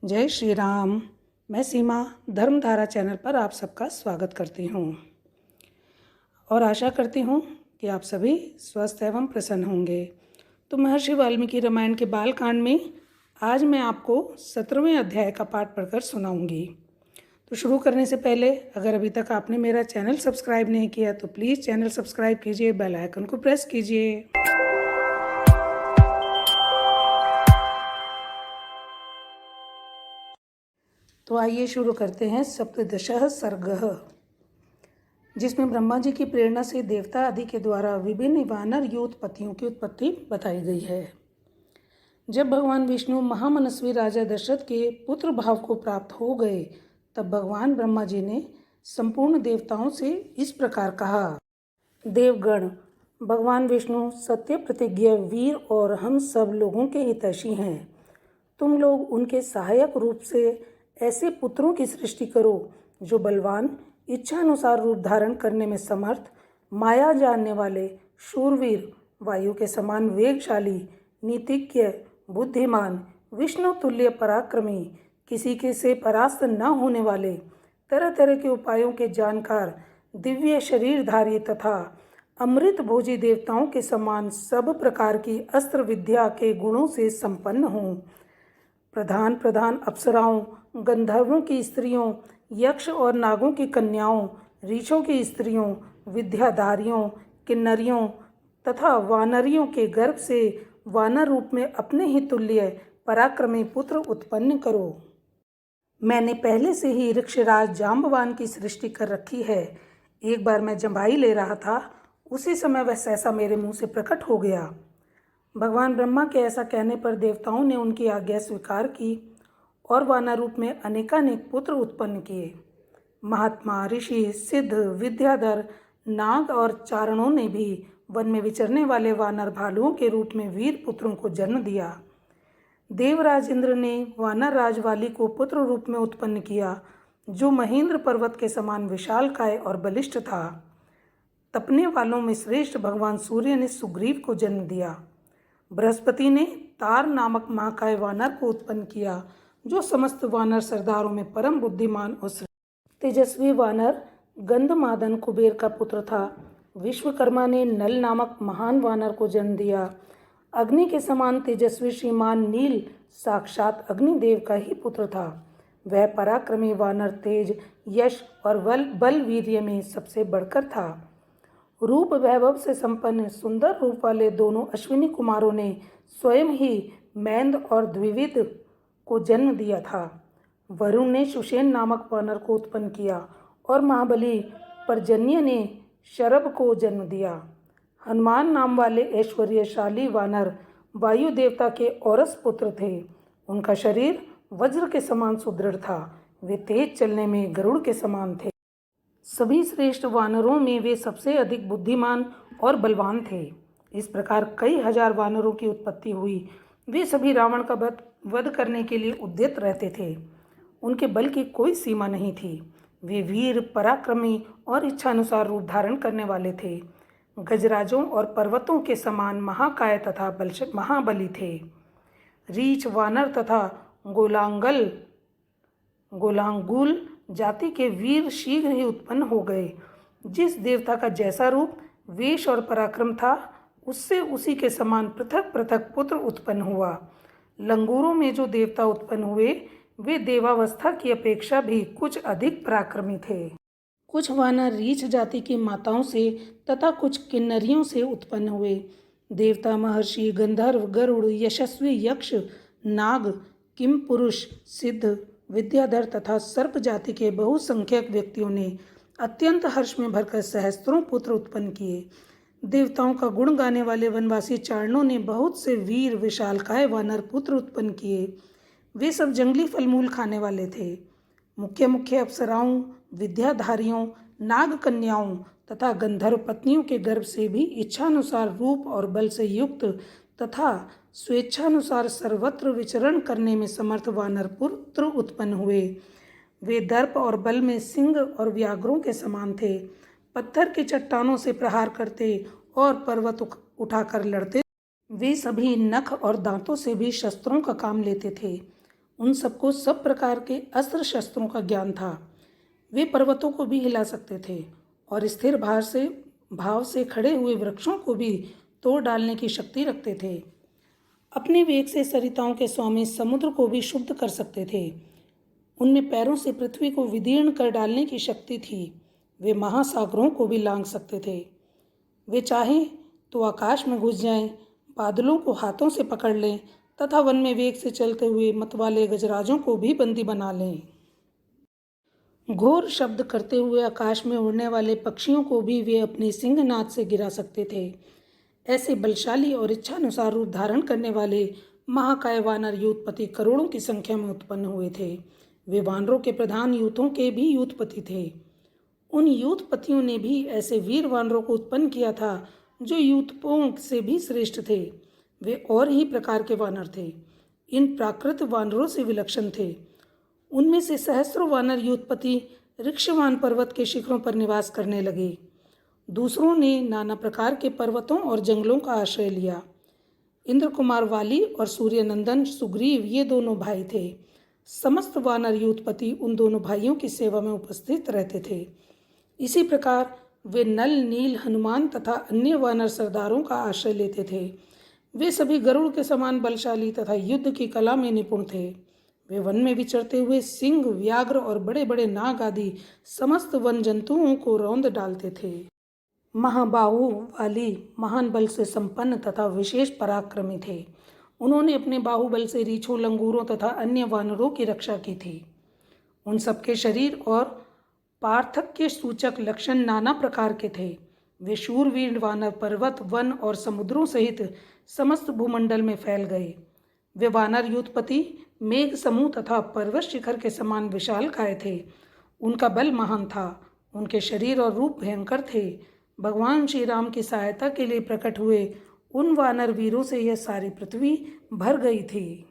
जय श्री राम। मैं सीमा धर्मधारा चैनल पर आप सबका स्वागत करती हूँ और आशा करती हूँ कि आप सभी स्वस्थ एवं प्रसन्न होंगे। तो महर्षि वाल्मीकि रामायण के बालकांड में आज मैं आपको 17वें अध्याय का पाठ पढ़कर सुनाऊंगी। तो शुरू करने से पहले अगर अभी तक आपने मेरा चैनल सब्सक्राइब नहीं किया तो प्लीज़ चैनल सब्सक्राइब कीजिए, बेल आइकन को प्रेस कीजिए। तो आइए शुरू करते हैं सप्तदशः सर्गः, जिसमें ब्रह्मा जी की प्रेरणा से देवता आदि के द्वारा विभिन्न वानर योत्पत्तियों की उत्पत्ति बताई गई है। जब भगवान विष्णु महामनस्वी राजा दशरथ के पुत्र भाव को प्राप्त हो गए, तब भगवान ब्रह्मा जी ने संपूर्ण देवताओं से इस प्रकार कहा। देवगण, भगवान विष्णु सत्य प्रतिज्ञ वीर और हम सब लोगों के हितैषी हैं। तुम लोग उनके सहायक रूप से ऐसे पुत्रों की सृष्टि करो जो बलवान, इच्छानुसार रूप धारण करने में समर्थ, माया जानने वाले, शूरवीर, वायु के समान वेगशाली, नीतिज्ञ, बुद्धिमान, विष्णु तुल्य पराक्रमी, किसी के से परास्त न होने वाले, तरह तरह के उपायों के जानकार, दिव्य शरीरधारी तथा अमृत भोजी देवताओं के समान सब प्रकार की अस्त्र विद्या के गुणों से संपन्न हों। प्रधान प्रधान अप्सराओं, गंधर्वों की स्त्रियों, यक्ष और नागों की कन्याओं, ऋषों की स्त्रियों, विद्याधारियों, किन्नरियों तथा वानरियों के गर्भ से वानर रूप में अपने ही तुल्य पराक्रमी पुत्र उत्पन्न करो। मैंने पहले से ही ऋक्षराज जाम्बवान की सृष्टि कर रखी है। एक बार मैं जम्भाई ले रहा था, उसी समय वह सहसा मेरे मुंह से प्रकट हो गया। भगवान ब्रह्मा के ऐसा कहने पर देवताओं ने उनकी आज्ञा स्वीकार की और वानर रूप में अनेकानेक पुत्र उत्पन्न किए। महात्मा, ऋषि, सिद्ध, विद्याधर, नाग और चारणों ने भी वन में विचरने वाले वानर भालुओं के रूप में वीर पुत्रों को जन्म दिया। देवराज इंद्र ने वानर राज वाली को पुत्र रूप में उत्पन्न किया, जो महेंद्र पर्वत के समान विशालकाय और बलिष्ठ था। तपने वालों में श्रेष्ठ भगवान सूर्य ने सुग्रीव को जन्म दिया। बृहस्पति ने तार नामक महाकाय वानर को उत्पन्न किया, जो समस्त वानर सरदारों में परम बुद्धिमान और तेजस्वी वानर गंधमादन कुबेर का पुत्र था। विश्वकर्मा ने नल नामक महान वानर को जन्म दिया। अग्नि के समान तेजस्वी श्रीमान नील साक्षात अग्निदेव का ही पुत्र था। वह पराक्रमी वानर तेज, यश और बल वीर्य में सबसे बढ़कर था। रूप वैभव से संपन्न सुंदर रूप वाले दोनों अश्विनी कुमारों ने स्वयं ही मैंद और द्विविद को जन्म दिया था। वरुण ने सुषेण नामक वानर को उत्पन्न किया और महाबली पर्जन्य ने शरभ को जन्म दिया। हनुमान नाम वाले ऐश्वर्यशाली वानर वायु देवता के औरस पुत्र थे। उनका शरीर वज्र के समान सुदृढ़ था। वे तेज चलने में गरुड़ के समान थे। सभी श्रेष्ठ वानरों में वे सबसे अधिक बुद्धिमान और बलवान थे। इस प्रकार कई हजार वानरों की उत्पत्ति हुई। वे सभी रावण का वध करने के लिए उद्यत रहते थे। उनके बल की कोई सीमा नहीं थी। वे वीर, पराक्रमी और इच्छानुसार रूप धारण करने वाले थे। गजराजों और पर्वतों के समान महाकाय तथा महाबली थे। रीछ, वानर तथा गोलांगुल जाति के वीर शीघ्र ही उत्पन्न हो गए। जिस देवता का जैसा रूप, वेश और पराक्रम था, उससे उसी के समान पृथक पृथक पुत्र उत्पन्न हुआ। लंगूरों में जो देवता उत्पन्न हुए, वे देवावस्था की अपेक्षा भी कुछ अधिक पराक्रमी थे। कुछ वानर रीछ जाति की माताओं से तथा कुछ किन्नरियों से उत्पन्न हुए। देवता, महर्षि, गंधर्व, गरुड़, यशस्वी यक्ष, नाग, किम पुरुष, सिद्ध, विद्याधर तथा सर्प जाति के बहुसंख्यक व्यक्तियों ने अत्यंत हर्ष में भरकर सहस्त्रों पुत्र उत्पन्न किए। देवताओं का गुण गाने वाले वनवासी चारणों ने बहुत से वीर विशालकाय वानर पुत्र उत्पन्न किए। वे सब जंगली फलमूल खाने वाले थे। मुख्य मुख्य अप्सराओं, विद्याधारियों, नाग कन्याओं तथा गंधर्व पत्नियों के गर्भ से भी इच्छानुसार रूप और बल से युक्त तथा स्वेच्छानुसार सर्वत्र विचरण करने में समर्थ वानर पुत्र उत्पन्न हुए। वे दर्प और बल में सिंह और व्याघ्रों के समान थे। पत्थर की चट्टानों से प्रहार करते और पर्वत उठाकर लड़ते। वे सभी नख और दांतों से भी शस्त्रों का काम लेते थे। उन सबको सब प्रकार के अस्त्र शस्त्रों का ज्ञान था। वे पर्वतों को भी हिला सकते थे और स्थिर भाव से खड़े हुए वृक्षों को भी तोड़ डालने की शक्ति रखते थे। अपने वेग से सरिताओं के स्वामी समुद्र को भी शुद्ध कर सकते थे। उनमें पैरों से पृथ्वी को विदीर्ण कर डालने की शक्ति थी। वे महासागरों को भी लांघ सकते थे। वे चाहें तो आकाश में घुस जाएं, बादलों को हाथों से पकड़ लें तथा वन में वेग से चलते हुए मतवाले गजराजों को भी बंदी बना लें। घोर शब्द करते हुए आकाश में उड़ने वाले पक्षियों को भी वे अपने सिंहनाद से गिरा सकते थे। ऐसे बलशाली और इच्छानुसार रूप धारण करने वाले महाकाय वानर यूथपति करोड़ों की संख्या में उत्पन्न हुए थे। वे वानरों के प्रधान यूथों के भी यूथपति थे। उन यूथपतियों ने भी ऐसे वीर वानरों को उत्पन्न किया था जो यूथपों से भी श्रेष्ठ थे। वे और ही प्रकार के वानर थे, इन प्राकृत वानरों से विलक्षण थे। उनमें से सहस्रों वानर यूथपति ऋक्षवान पर्वत के शिखरों पर निवास करने लगे। दूसरों ने नाना प्रकार के पर्वतों और जंगलों का आश्रय लिया। इंद्र कुमार वाली और सूर्यनंदन सुग्रीव ये दोनों भाई थे। समस्त वानर यूथपति उन दोनों भाइयों की सेवा में उपस्थित रहते थे। इसी प्रकार वे नल, नील, हनुमान तथा अन्य वानर सरदारों का आश्रय लेते थे। वे सभी गरुड़ के समान बलशाली तथा युद्ध की कला में निपुण थे। वे वन में विचरते हुए सिंह, व्याघ्र और बड़े बड़े नाग आदि समस्त वन जंतुओं को रौंद डालते थे। महाबाहु वाली महान बल से संपन्न तथा विशेष पराक्रमी थे। उन्होंने अपने बाहुबल से रीछों, लंगूरों तथा अन्य वानरों की रक्षा की थी। उन सबके शरीर और पार्थक्य सूचक लक्षण नाना प्रकार के थे। वे शूरवीर वानर पर्वत, वन और समुद्रों सहित समस्त भूमंडल में फैल गए। वे वानर यूथपति मेघ समूह तथा पर्वत शिखर के समान विशालकाय थे। उनका बल महान था, उनके शरीर और रूप भयंकर थे। भगवान श्री राम की सहायता के लिए प्रकट हुए उन वानर वीरों से यह सारी पृथ्वी भर गई थी।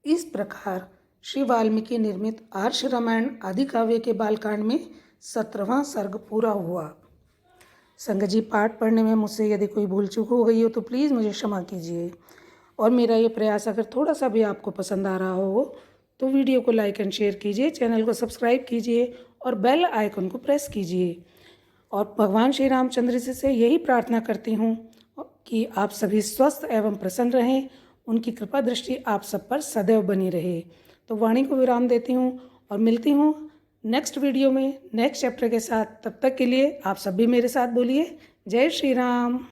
इस प्रकार श्री वाल्मीकि निर्मित आर्ष रामायण आदि काव्य के बालकांड में 17वां सर्ग पूरा हुआ। संगत जी, पाठ पढ़ने में मुझसे यदि कोई भूल चूक हो गई हो तो प्लीज़ मुझे क्षमा कीजिए। और मेरा ये प्रयास अगर थोड़ा सा भी आपको पसंद आ रहा हो तो वीडियो को लाइक एंड शेयर कीजिए, चैनल को सब्सक्राइब कीजिए और बेल आइकन को प्रेस कीजिए। और भगवान श्री रामचंद्र जी से यही प्रार्थना करती हूँ कि आप सभी स्वस्थ एवं प्रसन्न रहें, उनकी कृपा दृष्टि आप सब पर सदैव बनी रहे। तो वाणी को विराम देती हूँ और मिलती हूँ नेक्स्ट वीडियो में नेक्स्ट चैप्टर के साथ। तब तक के लिए आप सभी मेरे साथ बोलिए जय श्री राम।